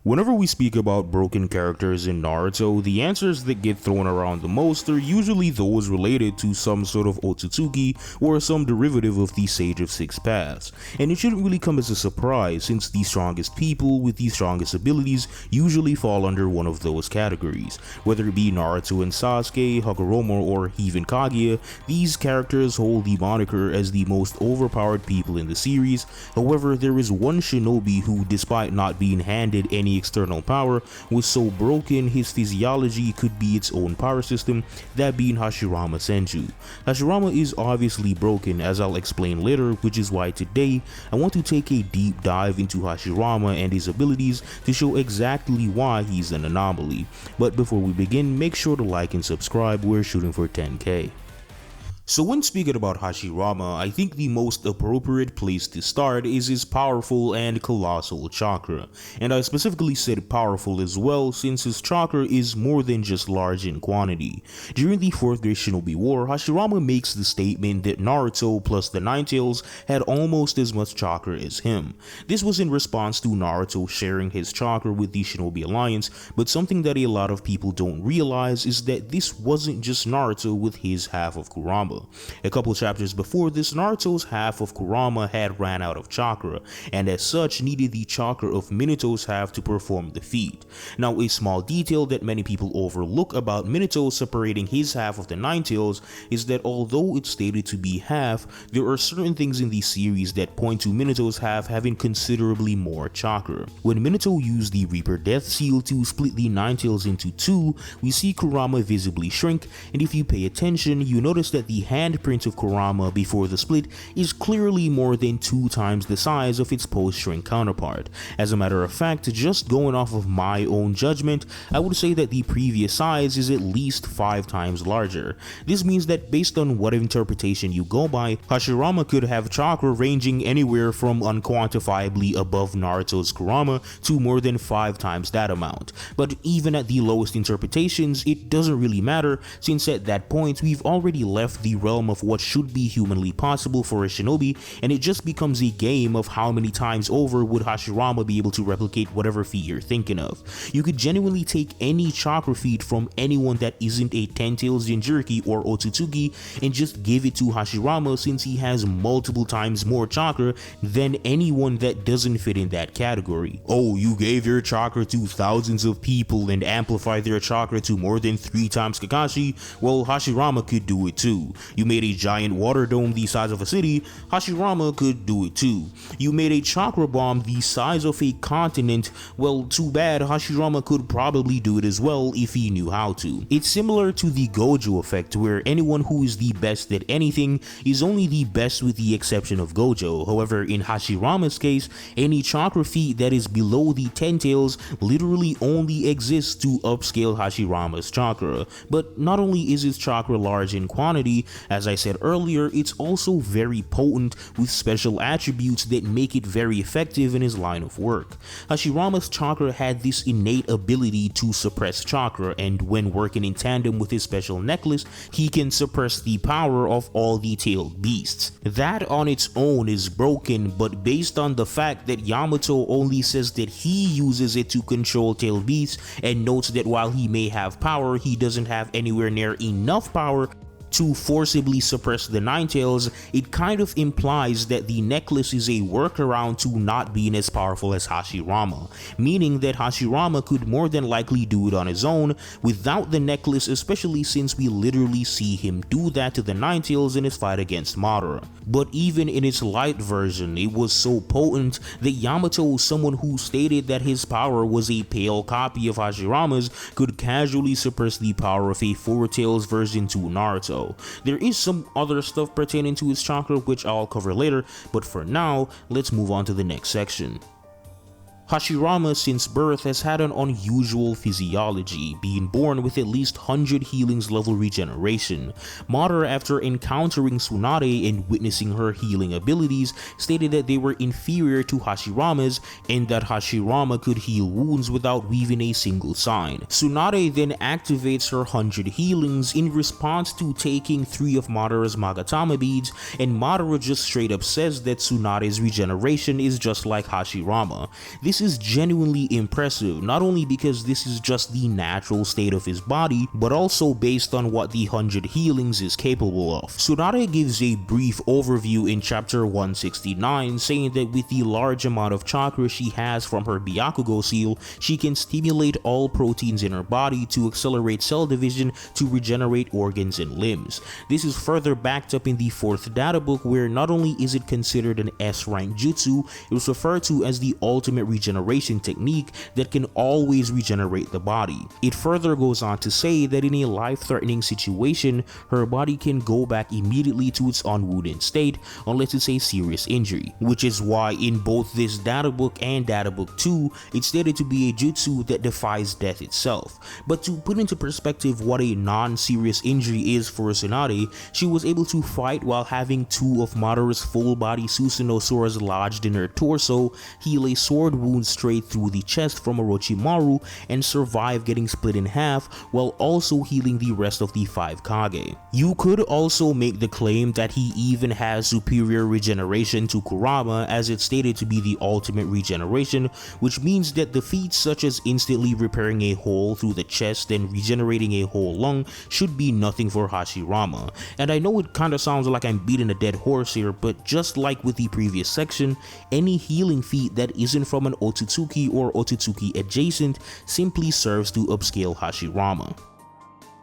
Whenever we speak about broken characters in Naruto, the answers that get thrown around the most are usually those related to some sort of Otsutsuki or some derivative of the Sage of Six Paths, and it shouldn't really come as a surprise since the strongest people with the strongest abilities usually fall under one of those categories. Whether it be Naruto and Sasuke, Hagoromo, or even Kaguya, these characters hold the moniker as the most overpowered people in the series. However, there is one shinobi who, despite not being handed any external power, was so broken his physiology could be its own power system, that being Hashirama senju. Hashirama is obviously broken, as I'll explain later, which is why today I want to take a deep dive into Hashirama and his abilities to show exactly why he's an anomaly. But before we begin, make sure to like and subscribe, we're shooting for 10k. So when speaking about Hashirama, I think the most appropriate place to start is his powerful and colossal chakra. And I specifically said powerful as well since his chakra is more than just large in quantity. During the 4th Great Shinobi War, Hashirama makes the statement that Naruto plus the Nine Tails had almost as much chakra as him. This was in response to Naruto sharing his chakra with the Shinobi Alliance, but something that a lot of people don't realize is that this wasn't just Naruto with his half of Kurama. A couple chapters before this, Naruto's half of Kurama had ran out of chakra, and as such needed the chakra of Minato's half to perform the feat. Now, a small detail that many people overlook about Minato separating his half of the Nine Tails is that although it's stated to be half, there are certain things in the series that point to Minato's half having considerably more chakra. When Minato used the Reaper Death Seal to split the Nine Tails into two, we see Kurama visibly shrink, and if you pay attention, you notice that the handprint of Kurama before the split is clearly more than 2 times the size of its post-shrink counterpart. As a matter of fact, just going off of my own judgment, I would say that the previous size is at least 5 times larger. This means that based on what interpretation you go by, Hashirama could have chakra ranging anywhere from unquantifiably above Naruto's Kurama to more than 5 times that amount. But even at the lowest interpretations, it doesn't really matter since at that point we've already left the realm of what should be humanly possible for a shinobi, and it just becomes a game of how many times over would Hashirama be able to replicate whatever feat you're thinking of. You could genuinely take any chakra feat from anyone that isn't a Ten Tails Jinchuriki or Otsutsuki and just give it to Hashirama since he has multiple times more chakra than anyone that doesn't fit in that category. Oh, you gave your chakra to thousands of people and amplified their chakra to more than 3 times Kakashi? Well, Hashirama could do it too. You made a giant water dome the size of a city, Hashirama could do it too. You made a chakra bomb the size of a continent, well, too bad, Hashirama could probably do it as well if he knew how to. It's similar to the Gojo effect, where anyone who is the best at anything is only the best with the exception of Gojo. However, in Hashirama's case, any chakra feat that is below the Ten Tails literally only exists to upscale Hashirama's chakra. But not only is his chakra large in quantity, as I said earlier, it's also very potent with special attributes that make it very effective in his line of work. Hashirama's chakra had this innate ability to suppress chakra, and when working in tandem with his special necklace, he can suppress the power of all the tailed beasts. That on its own is broken, but based on the fact that Yamato only says that he uses it to control tailed beasts and notes that while he may have power, he doesn't have anywhere near enough power to forcibly suppress the Nine Tails, it kind of implies that the necklace is a workaround to not being as powerful as Hashirama, meaning that Hashirama could more than likely do it on his own without the necklace, especially since we literally see him do that to the Nine Tails in his fight against Madara. But even in its light version, it was so potent that Yamato, someone who stated that his power was a pale copy of Hashirama's, could casually suppress the power of a Four Tails version to Naruto. There is some other stuff pertaining to his chakra which I'll cover later, but for now, let's move on to the next section. Hashirama since birth has had an unusual physiology, being born with at least 100 healings level regeneration. Madara, after encountering Tsunade and witnessing her healing abilities, stated that they were inferior to Hashirama's and that Hashirama could heal wounds without weaving a single sign. Tsunade then activates her 100 healings in response to taking 3 of Madara's Magatama beads, and Madara just straight up says that Tsunade's regeneration is just like Hashirama. This This is genuinely impressive, not only because this is just the natural state of his body, but also based on what the 100 healings is capable of. Tsunade gives a brief overview in chapter 169, saying that with the large amount of chakra she has from her Byakugo seal, she can stimulate all proteins in her body to accelerate cell division to regenerate organs and limbs. This is further backed up in the 4th data book, where not only is it considered an S-rank jutsu, it was referred to as the ultimate regeneration technique that can always regenerate the body. It further goes on to say that in a life-threatening situation, her body can go back immediately to its unwounded state unless it's a serious injury, which is why in both this data book and data book 2, it's stated to be a jutsu that defies death itself. But to put into perspective what a non-serious injury is for Tsunade, she was able to fight while having 2 of Madara's full-body Susanoo swords lodged in her torso, heal a sword wound straight through the chest from Orochimaru, and survive getting split in half while also healing the rest of the 5 Kage. You could also make the claim that he even has superior regeneration to Kurama, as it's stated to be the ultimate regeneration, which means that the feats such as instantly repairing a hole through the chest and regenerating a whole lung should be nothing for Hashirama. And I know it kinda sounds like I'm beating a dead horse here, but just like with the previous section, any healing feat that isn't from an Otsutsuki or Otsutsuki adjacent simply serves to upscale Hashirama.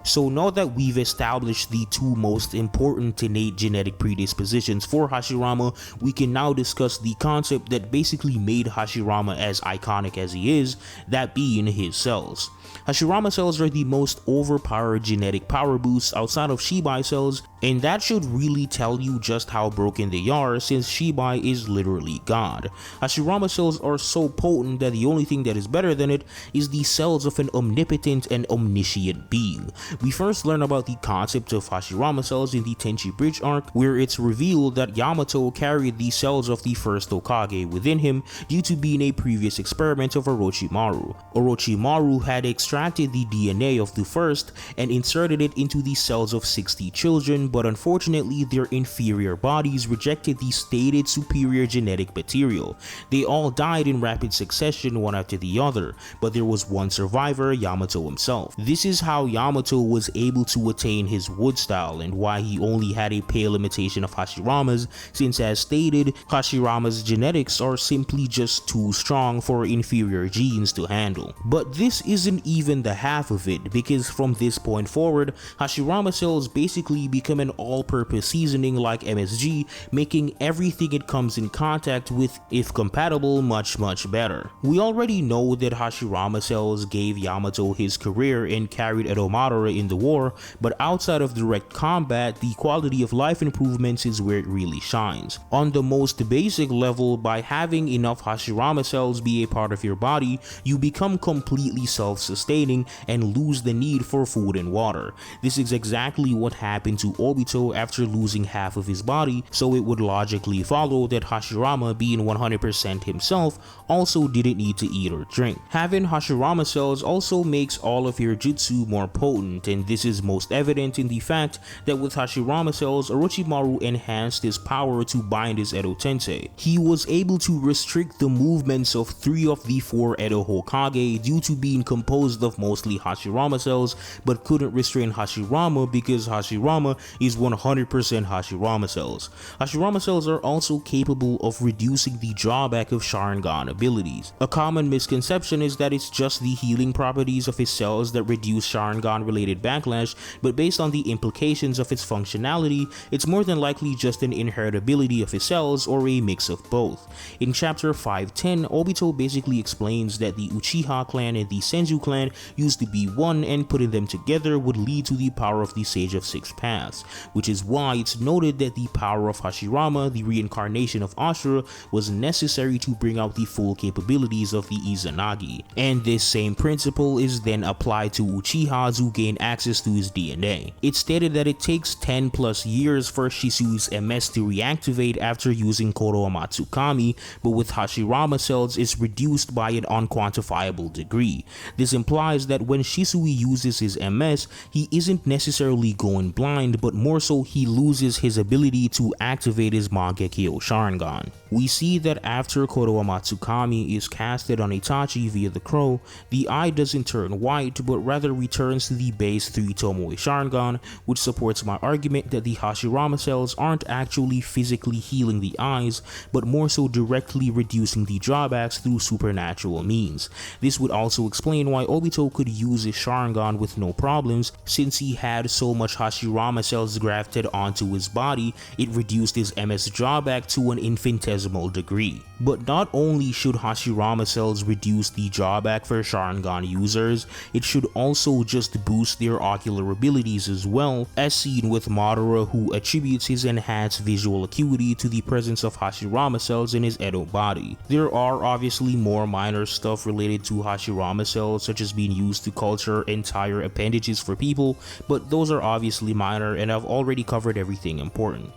So now that we've established the 2 most important innate genetic predispositions for Hashirama, we can now discuss the concept that basically made Hashirama as iconic as he is, that being his cells. Hashirama cells are the most overpowered genetic power boosts outside of Shibai cells, and that should really tell you just how broken they are, since Shibai is literally God. Hashirama cells are so potent that the only thing that is better than it is the cells of an omnipotent and omniscient being. We first learn about the concept of Hashirama cells in the Tenchi Bridge arc, where it's revealed that Yamato carried the cells of the first Hokage within him due to being a previous experiment of Orochimaru. Orochimaru had extracted the DNA of the first and inserted it into the cells of 60 children, but unfortunately their inferior bodies rejected the stated superior genetic material. They all died in rapid succession, one after the other, but there was one survivor, Yamato himself. This is how Yamato was able to attain his wood style, and why he only had a pale imitation of Hashirama's, since as stated, Hashirama's genetics are simply just too strong for inferior genes to handle. But this isn't even the half of it, because from this point forward, Hashirama cells basically become an all-purpose seasoning like MSG, making everything it comes in contact with, if compatible, much better. We already know that Hashirama cells gave Yamato his career and carried Edo Madara in the war, but outside of direct combat, the quality of life improvements is where it really shines. On the most basic level, by having enough Hashirama cells be a part of your body, you become completely self-sustaining and lose the need for food and water. This is exactly what happened to Obito after losing half of his body, so it would logically follow that Hashirama, being 100% himself, also didn't need to eat or drink. Having Hashirama cells also makes all of your jutsu more potent, and this is most evident in the fact that with Hashirama cells, Orochimaru enhanced his power to bind his Edo Tensei. He was able to restrict the movements of 3 of the 4 Edo Hokage due to being composed of mostly Hashirama cells, but couldn't restrain Hashirama because Hashirama is 100% Hashirama cells. Hashirama cells are also capable of reducing the drawback of Sharingan abilities. A common misconception is that it's just the healing properties of his cells that reduce Sharingan related backlash, but based on the implications of its functionality, it's more than likely just an inheritability of his cells or a mix of both. In chapter 510, Obito basically explains that the Uchiha clan and the Senju clan used to be one, and putting them together would lead to the power of the Sage of Six Paths, which is why it's noted that the power of Hashirama, the reincarnation of Ashura, was necessary to bring out the full capabilities of the Izanagi. And this same principle is then applied to Uchihas who gain access to his DNA. It's stated that it takes 10+ years for Shisui's MS to reactivate after using Koro Amatsukami, but with Hashirama cells it's reduced by an unquantifiable degree. This implies that when Shisui uses his MS, he isn't necessarily going blind, but more so he loses his ability to activate his Mangekyo Sharingan. We see that after Kodowa Matsukami is casted on Itachi via the crow, the eye doesn't turn white but rather returns to the base 3 Tomoe Sharingan, which supports my argument that the Hashirama cells aren't actually physically healing the eyes, but more so directly reducing the drawbacks through supernatural means. This would also explain why Obito could use his Sharingan with no problems, since he had so much Hashirama cells grafted onto his body, it reduced his MS drawback to an infinitesimal degree. But not only should Hashirama cells reduce the drawback for Sharingan users, it should also just boost their ocular abilities as well, as seen with Madara, who attributes his enhanced visual acuity to the presence of Hashirama cells in his Edo body. There are obviously more minor stuff related to Hashirama cells, such as being used to culture entire appendages for people, but those are obviously minor and I've already covered everything important.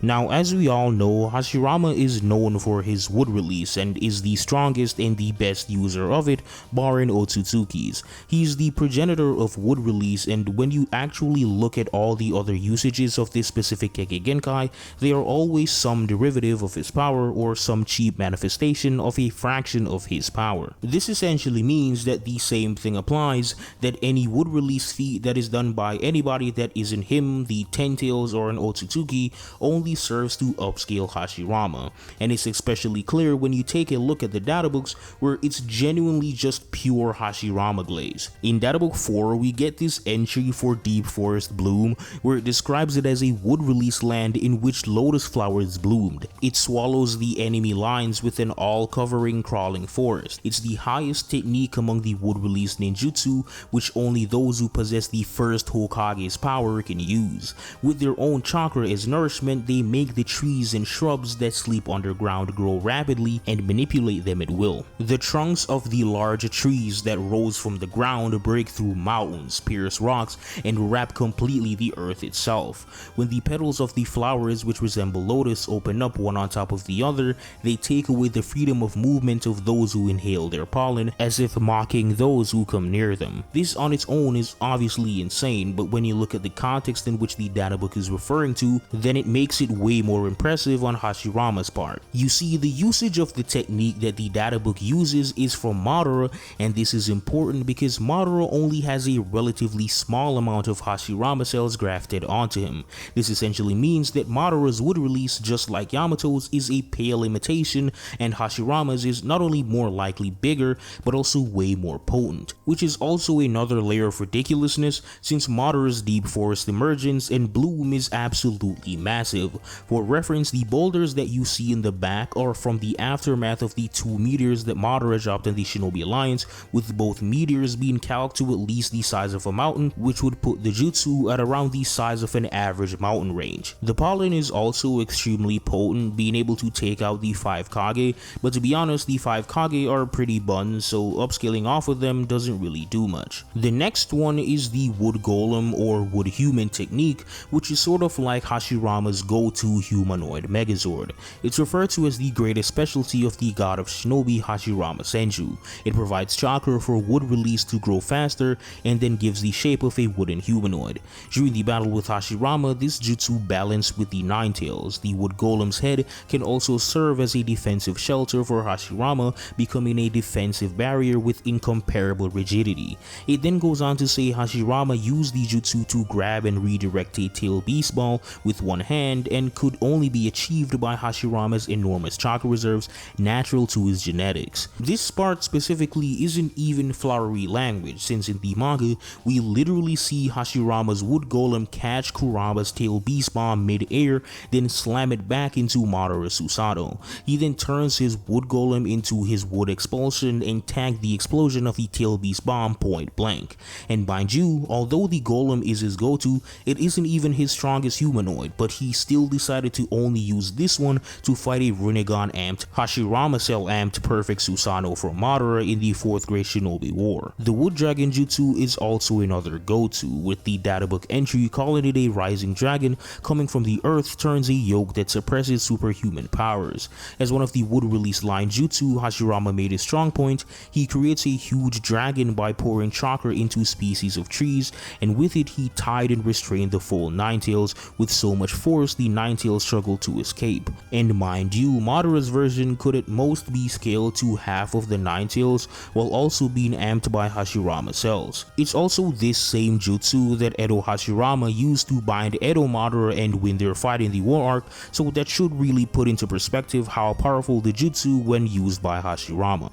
Now, as we all know, Hashirama is known for his wood release and is the strongest and the best user of it, barring Otsutsuki's. He's the progenitor of wood release, and when you actually look at all the other usages of this specific Kekkei Genkai, they are always some derivative of his power or some cheap manifestation of a fraction of his power. This essentially means that the same thing applies, that any wood release feat that is done by anybody that isn't him, the Ten Tails, or an Otsutsuki only serves to upscale Hashirama, and it's especially clear when you take a look at the databooks where it's genuinely just pure Hashirama glaze. In databook 4, we get this entry for Deep Forest Bloom where it describes it as a wood release land in which lotus flowers bloomed. It swallows the enemy lines with an all-covering crawling forest. It's the highest technique among the wood release ninjutsu, which only those who possess the first Hokage's power can use. With their own chakra as nourishment, they make the trees and shrubs that sleep underground grow rapidly and manipulate them at will. The trunks of the large trees that rose from the ground break through mountains, pierce rocks, and wrap completely the earth itself. When the petals of the flowers, which resemble lotus, open up one on top of the other, they take away the freedom of movement of those who inhale their pollen, as if mocking those who come near them. This on its own is obviously insane, but when you look at the context in which the databook is referring to, then it makes it way more impressive on Hashirama's part. You see, the usage of the technique that the databook uses is from Madara, and this is important because Madara only has a relatively small amount of Hashirama cells grafted onto him. This essentially means that Madara's wood release, just like Yamato's, is a pale imitation, and Hashirama's is not only more likely bigger, but also way more potent, which is also another layer of ridiculousness since Madara's Deep Forest emergence and bloom is absolutely massive. For reference, the boulders that you see in the back are from the aftermath of the 2 meteors that Madara dropped in the Shinobi Alliance, with both meteors being calced to at least the size of a mountain, which would put the jutsu at around the size of an average mountain range. The pollen is also extremely potent, being able to take out the 5 Kage, but to be honest, the 5 Kage are pretty buns, so upscaling off of them doesn't really do much. The next one is the wood golem or wood human technique, which is sort of like Hashirama's go-to humanoid Megazord. It's referred to as the greatest specialty of the god of shinobi Hashirama Senju. It provides chakra for wood release to grow faster and then gives the shape of a wooden humanoid. During the battle with Hashirama, this jutsu balanced with the Nine Tails. The wood golem's head can also serve as a defensive shelter for Hashirama, becoming a defensive barrier with incomparable rigidity. It then goes on to say Hashirama used the jutsu to grab and redirect a tail beast ball with one hand and could only be achieved by Hashirama's enormous chakra reserves natural to his genetics. This part specifically isn't even flowery language, since in the manga we literally see Hashirama's wood golem catch Kurama's tail beast bomb mid-air, then slam it back into Madara Susanoo. He then turns his wood golem into his wood expulsion and tagged the explosion of the tail beast bomb point blank. And mind you, although the golem is his go-to, it isn't even his strongest humanoid, but he still decided to only use this one to fight a Rinnegan amped Hashirama cell amped perfect Susanoo from Madara in the 4th grade Shinobi War. The wood dragon jutsu is also another go-to, with the databook entry calling it a rising dragon coming from the earth turns a yoke that suppresses superhuman powers. As one of the wood release line jutsu Hashirama made his strong point, he creates a huge dragon by pouring chakra into species of trees, and with it he tied and restrained the full Nine Tails with so much force the Ninetales struggle to escape. And mind you, Madara's version could at most be scaled to half of the Ninetales while also being amped by Hashirama cells. It's also this same jutsu that Edo Hashirama used to bind Edo Madara and win their fight in the war arc, so that should really put into perspective how powerful the jutsu when used by Hashirama.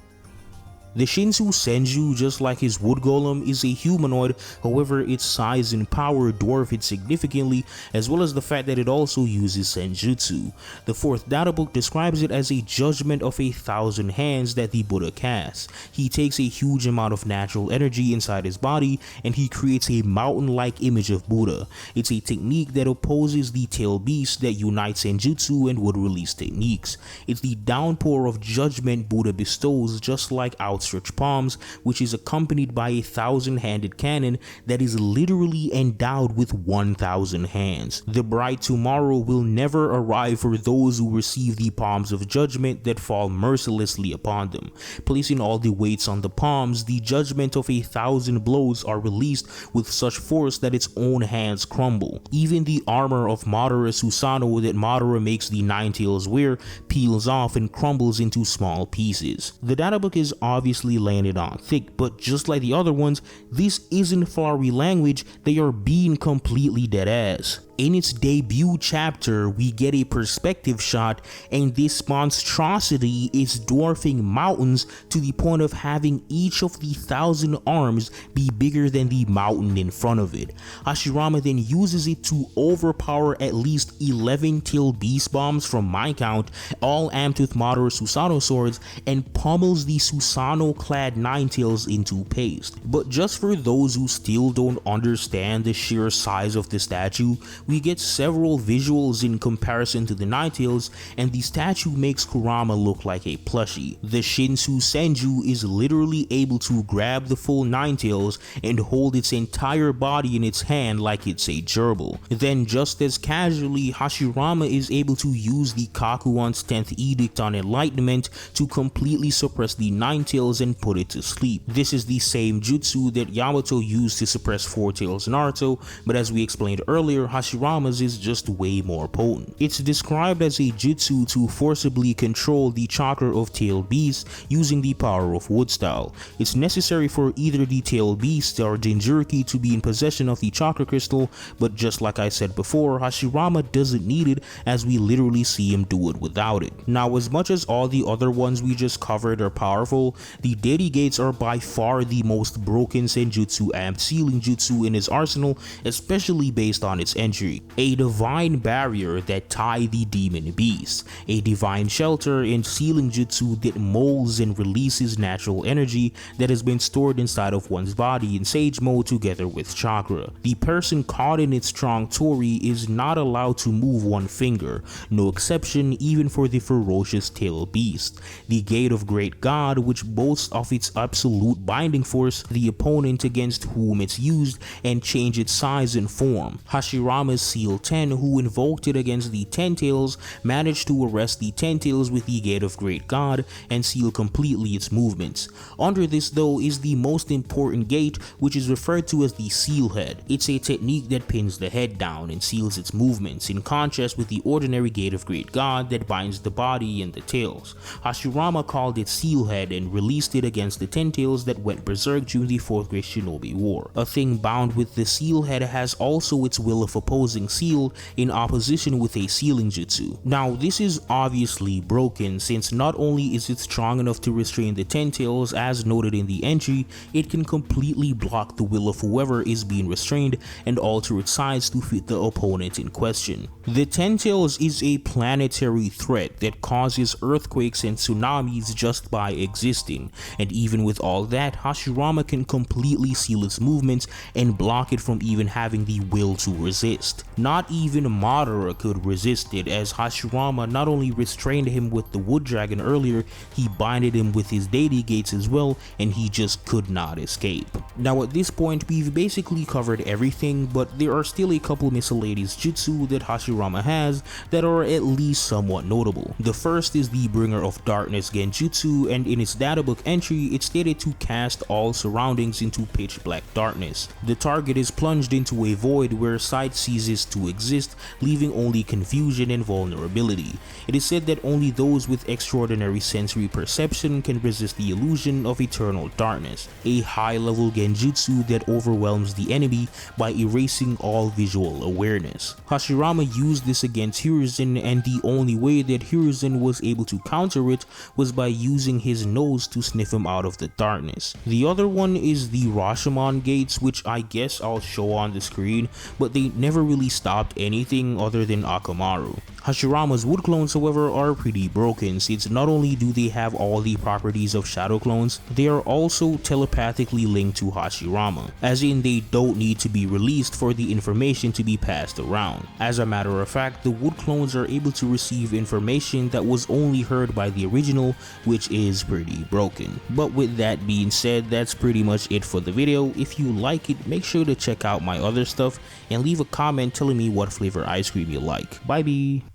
The Shinsu Senju, just like his wood golem, is a humanoid, however its size and power dwarf it significantly, as well as the fact that it also uses senjutsu. The 4th data book describes it as a judgment of 1,000 hands that the Buddha casts. He takes a huge amount of natural energy inside his body and he creates a mountain-like image of Buddha. It's a technique that opposes the tail beast that unites senjutsu and wood release techniques. It's the downpour of judgment Buddha bestows, just like outstretched palms, which is accompanied by a 1,000-handed cannon that is literally endowed with 1,000 hands. The bright tomorrow will never arrive for those who receive the palms of judgment that fall mercilessly upon them. Placing all the weights on the palms, the judgment of 1,000 blows are released with such force that its own hands crumble. Even the armor of Madara Susanoo that Madara makes the Ninetales wear peels off and crumbles into small pieces. The databook is obviously laying it on thick, but just like the other ones, this isn't flowery language, they are being completely dead ass. In its debut chapter, we get a perspective shot, and this monstrosity is dwarfing mountains to the point of having each of the 1,000 arms be bigger than the mountain in front of it. Hashirama then uses it to overpower at least 11 tailed beast bombs from my count, all amped with Madara Susanoo swords, and pummels the Susanoo-clad Ninetales into paste. But just for those who still don't understand the sheer size of the statue, we get several visuals in comparison to the Ninetales, and the statue makes Kurama look like a plushie. The Shinsu Senju is literally able to grab the full Ninetales and hold its entire body in its hand like it's a gerbil. Then just as casually, Hashirama is able to use the Kakuon's 10th Edict on Enlightenment to completely suppress the Ninetales and put it to sleep. This is the same jutsu that Yamato used to suppress Four Tails Naruto, but as we explained earlier, Hashirama's is just way more potent. It's described as a jutsu to forcibly control the chakra of tailed beasts using the power of wood style. It's necessary for either the tailed beast or Jinchuriki to be in possession of the chakra crystal, but just like I said before, Hashirama doesn't need it, as we literally see him do it without it. Now, as much as all the other ones we just covered are powerful, the Deity Gates are by far the most broken senjutsu amped sealing jutsu in his arsenal, especially based on its entry. A divine barrier that tie the demon beast, a divine shelter and sealing jutsu that molds and releases natural energy that has been stored inside of one's body in sage mode together with chakra. The person caught in its strong tori is not allowed to move one finger, no exception even for the ferocious tailed beast. The Gate of Great God, which boasts of its absolute binding force, the opponent against whom it's used, and change its size and form. Hashirama's Seal 10, who invoked it against the Ten Tails, managed to arrest the Ten Tails with the Gate of Great God and seal completely its movements. Under this though is the most important gate, which is referred to as the Seal Head. It's a technique that pins the head down and seals its movements, in contrast with the ordinary Gate of Great God that binds the body and the tails. Hashirama called it Seal Head and released it against the Ten Tails that went berserk during the 4th Great Shinobi War. A thing bound with the Seal Head has also its will of opposing sealed in opposition with a sealing jutsu. Now, this is obviously broken, since not only is it strong enough to restrain the Ten Tails as noted in the entry, it can completely block the will of whoever is being restrained and alter its size to fit the opponent in question. The Ten Tails is a planetary threat that causes earthquakes and tsunamis just by existing, and even with all that, Hashirama can completely seal its movements and block it from even having the will to resist. Not even Madara could resist it, as Hashirama not only restrained him with the wood dragon earlier, he binded him with his deity gates as well, and he just could not escape. Now at this point, we've basically covered everything, but there are still a couple miscellaneous jutsu that Hashirama has that are at least somewhat notable. The first is the Bringer of Darkness Genjutsu, and in its databook entry, it's stated to cast all surroundings into pitch black darkness. The target is plunged into a void where sight sees ceases to exist, leaving only confusion and vulnerability. It is said that only those with extraordinary sensory perception can resist the illusion of eternal darkness, a high-level genjutsu that overwhelms the enemy by erasing all visual awareness. Hashirama used this against Hiruzen, and the only way that Hiruzen was able to counter it was by using his nose to sniff him out of the darkness. The other one is the Rashomon gates, which I guess I'll show on the screen, but they never really stopped anything other than Akamaru. Hashirama's wood clones, however, are pretty broken, since not only do they have all the properties of shadow clones, they are also telepathically linked to Hashirama, as in they don't need to be released for the information to be passed around. As a matter of fact, the wood clones are able to receive information that was only heard by the original, which is pretty broken. But with that being said, that's pretty much it for the video. If you like it, make sure to check out my other stuff and leave a comment telling me what flavor ice cream you like. Bye bye.